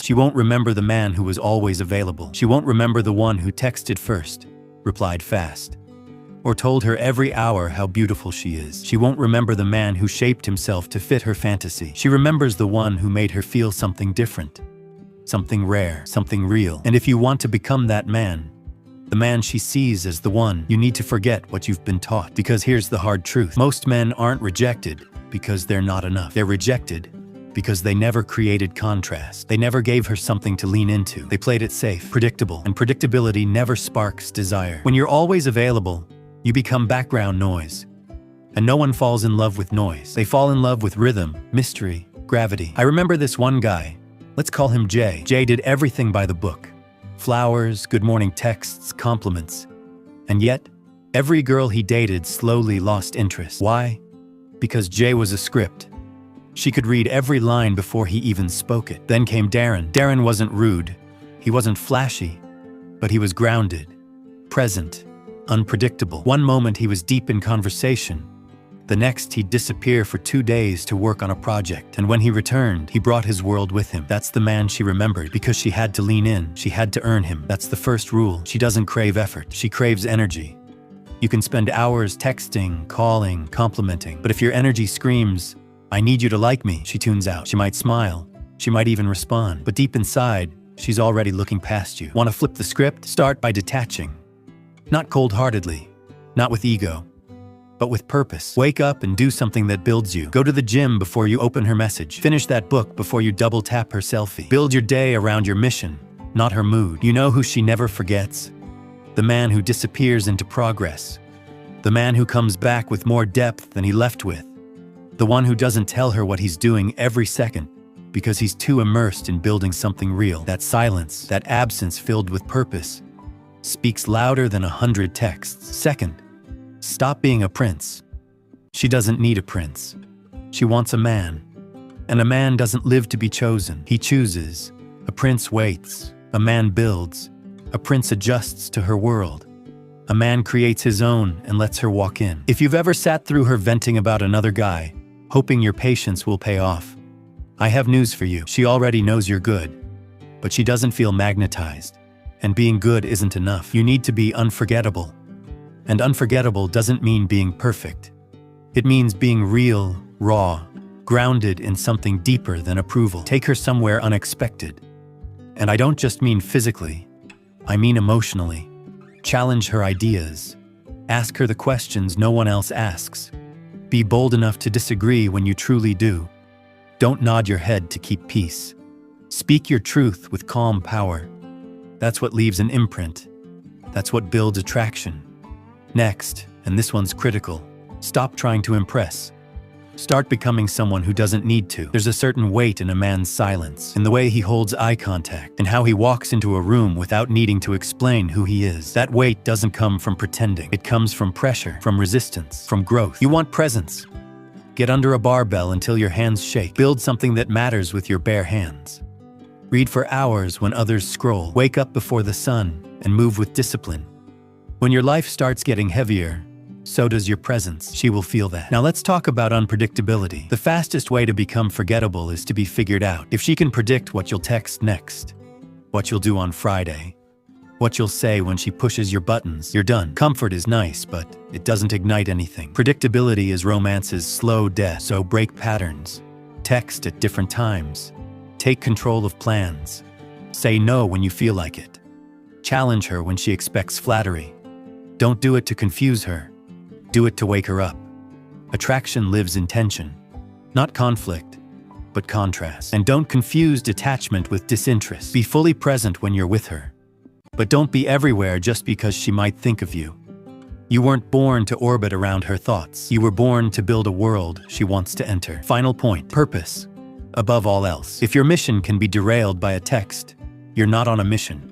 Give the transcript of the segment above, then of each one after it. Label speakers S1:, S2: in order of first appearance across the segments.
S1: She won't remember the man who was always available. She won't remember the one who texted first, replied fast, or told her every hour how beautiful she is. She won't remember the man who shaped himself to fit her fantasy. She remembers the one who made her feel something different, something rare, something real. And if you want to become that man, the man she sees as the one, you need to forget what you've been taught. Because here's the hard truth. Most men aren't rejected because they're not enough. They're rejected because they never created contrast. They never gave her something to lean into. They played it safe, predictable, and predictability never sparks desire. When you're always available, you become background noise. And no one falls in love with noise. They fall in love with rhythm, mystery, gravity. I remember this one guy. Let's call him Jay. Jay did everything by the book. Flowers, good morning texts, compliments. And yet, every girl he dated slowly lost interest. Why? Because Jay was a script. She could read every line before he even spoke it. Then came Darren. Darren wasn't rude. He wasn't flashy. But he was grounded, present, unpredictable. One moment he was deep in conversation. The next he'd disappear for 2 days to work on a project. And when he returned, he brought his world with him. That's the man she remembered because she had to lean in. She had to earn him. That's the first rule. She doesn't crave effort. She craves energy. You can spend hours texting, calling, complimenting. But if your energy screams, "I need you to like me," she tunes out. She might smile. She might even respond. But deep inside, she's already looking past you. Want to flip the script? Start by detaching. Not cold-heartedly. Not with ego. But with purpose. Wake up and do something that builds you. Go to the gym before you open her message. Finish that book before you double-tap her selfie. Build your day around your mission, not her mood. You know who she never forgets? The man who disappears into progress. The man who comes back with more depth than he left with. The one who doesn't tell her what he's doing every second because he's too immersed in building something real. That silence, that absence filled with purpose, speaks louder than 100 texts. Second, stop being a prince. She doesn't need a prince. She wants a man. And a man doesn't live to be chosen. He chooses. A prince waits. A man builds. A prince adjusts to her world. A man creates his own and lets her walk in. If you've ever sat through her venting about another guy, hoping your patience will pay off, I have news for you. She already knows you're good, but she doesn't feel magnetized. And being good isn't enough. You need to be unforgettable. And unforgettable doesn't mean being perfect. It means being real, raw, grounded in something deeper than approval. Take her somewhere unexpected. And I don't just mean physically, I mean emotionally. Challenge her ideas. Ask her the questions no one else asks. Be bold enough to disagree when you truly do. Don't nod your head to keep peace. Speak your truth with calm power. That's what leaves an imprint. That's what builds attraction. Next, and this one's critical, stop trying to impress. Start becoming someone who doesn't need to. There's a certain weight in a man's silence, in the way he holds eye contact, and how he walks into a room without needing to explain who he is. That weight doesn't come from pretending. It comes from pressure, from resistance, from growth. You want presence? Get under a barbell until your hands shake. Build something that matters with your bare hands. Read for hours when others scroll. Wake up before the sun and move with discipline. When your life starts getting heavier, so does your presence. She will feel that. Now let's talk about unpredictability. The fastest way to become forgettable is to be figured out. If she can predict what you'll text next, what you'll do on Friday, what you'll say when she pushes your buttons, you're done. Comfort is nice, but it doesn't ignite anything. Predictability is romance's slow death, so break patterns. Text at different times. Take control of plans. Say no when you feel like it. Challenge her when she expects flattery. Don't do it to confuse her. Do it to wake her up. Attraction lives in tension, not conflict, but contrast. And don't confuse detachment with disinterest. Be fully present when you're with her. But don't be everywhere just because she might think of you. You weren't born to orbit around her thoughts. You were born to build a world she wants to enter. Final point, purpose. Above all else. If your mission can be derailed by a text, you're not on a mission.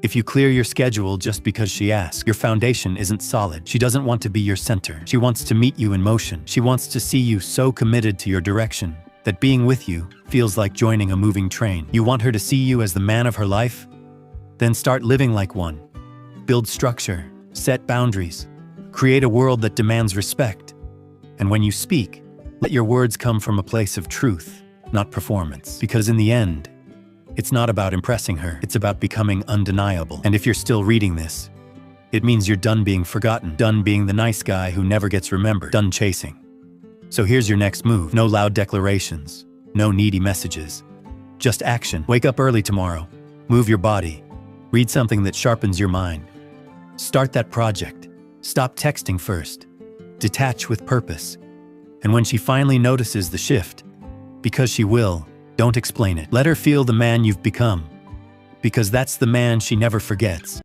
S1: If you clear your schedule just because she asks, your foundation isn't solid. She doesn't want to be your center. She wants to meet you in motion. She wants to see you so committed to your direction that being with you feels like joining a moving train. You want her to see you as the man of her life? Then start living like one. Build structure, set boundaries, create a world that demands respect. And when you speak, let your words come from a place of truth, not performance. Because in the end, It's not about impressing her. It's about becoming undeniable. And if you're still reading this, it means you're done being forgotten, done being the nice guy who never gets remembered, done chasing. So here's your next move. No loud declarations, no needy messages, just action. Wake up early tomorrow, move your body, read something that sharpens your mind. Start that project. Stop texting first. Detach with purpose. And when she finally notices the shift, because she will, don't explain it. Let her feel the man you've become, because that's the man she never forgets.